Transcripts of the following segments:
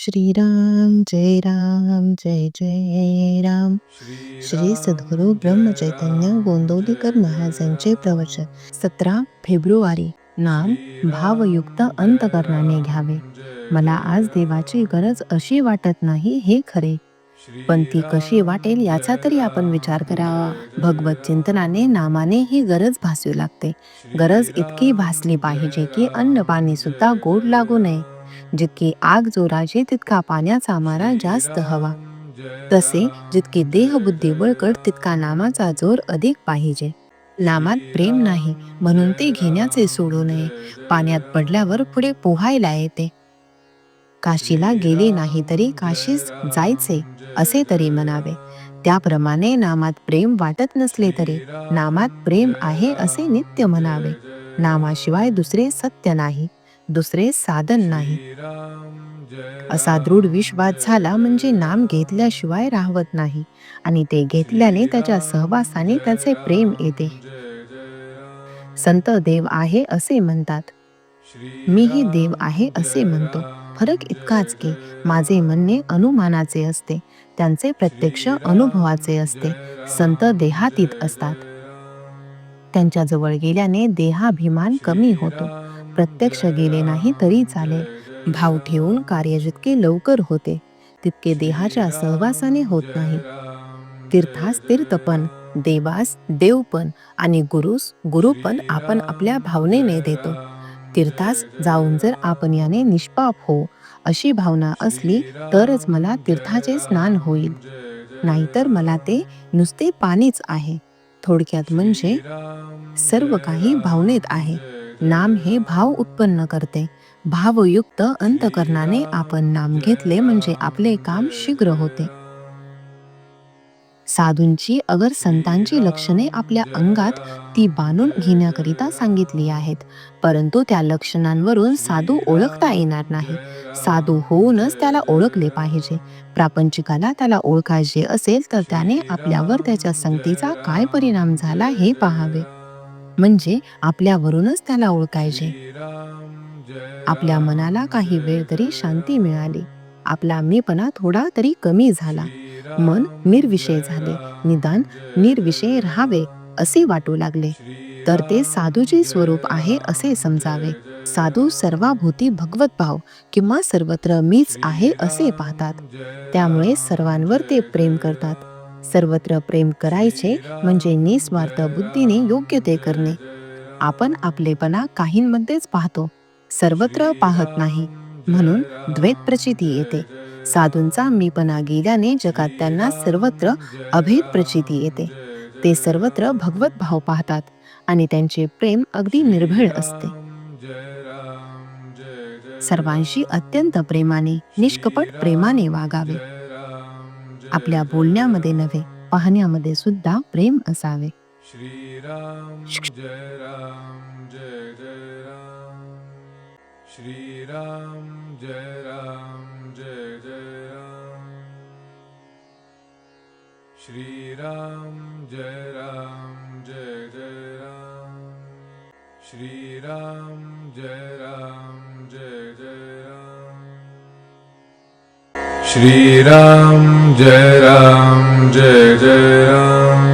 श्रीराम जय राम जय जय राम. श्री सद्गुरु ब्रह्मचैतन्य गोंदवलेकर महाराजांचे प्रवचन. 17 फेब्रुवारी. नाम भावयुक्त अंतकरणाने घ्यावे. मला आज देवाची गरज अशी वाटत नाही हे खरे, पण ती कशी वाटेल याचा तरी आपण विचार करावा. भगवत चिंतनाने नामाने ही गरज भासू लागते. गरज इतकी भासली पाहिजे की अन्न पाणी सुद्धा गोड लागू नये. जितकी आग जोराची तितका पाण्याचा मारा जास्त हवा. तसे जितकी देहबुद्धी बळकट तितका नामाचा जोर अधिक पाहिजे. नामात प्रेम नाही म्हणून ते घेण्याचे सोडू नये. पाण्यात पडल्यावर पुढे पोहायला येते. काशीला गेले नाही तरी काशीस जायचे असे तरी म्हणावे. त्याप्रमाणे नामात प्रेम वाटत नसले तरी नामात प्रेम आहे असे नित्य म्हणावे. नामाशिवाय दुसरे सत्य नाही, दुसरे साधन नाही. असा दृढ विश्वास झाला म्हणजे नाम घेतल्याशिवाय राहवत नाही आणि ते घेतल्याने त्याच्या सहवासाने त्याचे प्रेम येते. संत देव आहे असे म्हणतात, मीही देव आहे असे म्हणतो. फरक इतकाच की माझे म्हणणे अनुमानाचे असते, त्यांचे प्रत्यक्ष अनुभवाचे असते. संत देहातीत असतात. त्यांच्याजवळ गेल्याने देहाभिमान कमी होतो. प्रत्यक्ष गेले नाही तरी चालेल. भाव ठेवून कार्य जितके लवकर होते तितके देहाच्या सहवासाने होत नाही. तीर्थास तीर्थपण, देवास देवपण आणि गुरुस गुरुपण आपण आपल्या भावनेने देतो. तीर्थास जाऊन जर आपण याने निष्पाप हो अशी भावना असली तरच मला तीर्थाचे स्नान होईल, नाहीतर मला ते नुसते पाणीच आहे. थोडक्यात म्हणजे सर्व काही भावनेत आहे. नाम हे भाव उत्पन्न करते. भावयुक्त अंतकरणाने आपण नाम घेतले म्हणजे आपले काम शीघ्र होते. साधूंची अगर संतांची लक्षणे आपल्या अंगात ती बांधून घेण्याकरिता सांगितली आहेत, परंतु त्या लक्षणांवरून साधू ओळखता येणार नाही. साधू होऊनच त्याला ओळखले पाहिजे. प्रापंचिकाला त्याला ओळखायचे असेल तर त्याने आपल्यावर त्याच्या संगतीचा काय परिणाम झाला हे पाहावे, म्हणजे आपल्यावरूनच त्याला ओळखायचे. आपल्या मनाला काही वेळ तरी शांती मिळाली, आपला मीपणा थोडा तरी कमी झाला, मन निर्विषय झाले, निदान निर्विषय राहावे असे वाटू लागले, तर ते साधूचे स्वरूप आहे असे समजावे. साधू सर्वाभूती भगवत भाव किंवा सर्वत्र मीच आहे असे पाहतात. त्यामुळे सर्वांवर ते प्रेम करतात. सर्वत्र प्रेम करायचे म्हणजे निस्वार्थ बुद्धीने योग्य ते करणे. आपण आपलेपणा काहींमध्येच पाहतो, सर्वत्र पाहत नाही, म्हणून द्वैत प्रचिती येते. साधूंचा मीपणा गेल्याने जगात त्यांना सर्वत्र अभेद प्रचिती येते. ते सर्वत्र भगवत भाव पाहतात आणि त्यांचे प्रेम अगदी निर्भीड असते. सर्वांशी अत्यंत प्रेमाने, निष्कपट प्रेमाने वागावे. आपल्या बोलण्यामध्ये नव्हे, पाहण्यामध्ये सुद्धा प्रेम असावे. श्रीराम जय राम जय जय राम. श्रीराम जय राम जय जय राम. श्रीराम जय राम जय जय राम. श्रीराम जय राम जय जय राम. श्रीराम जय राम जय जय राम.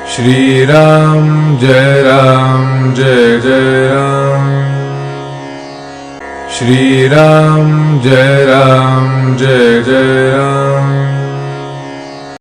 श्रीराम जय राम जय जय राम. श्रीराम जय राम जय जय राम.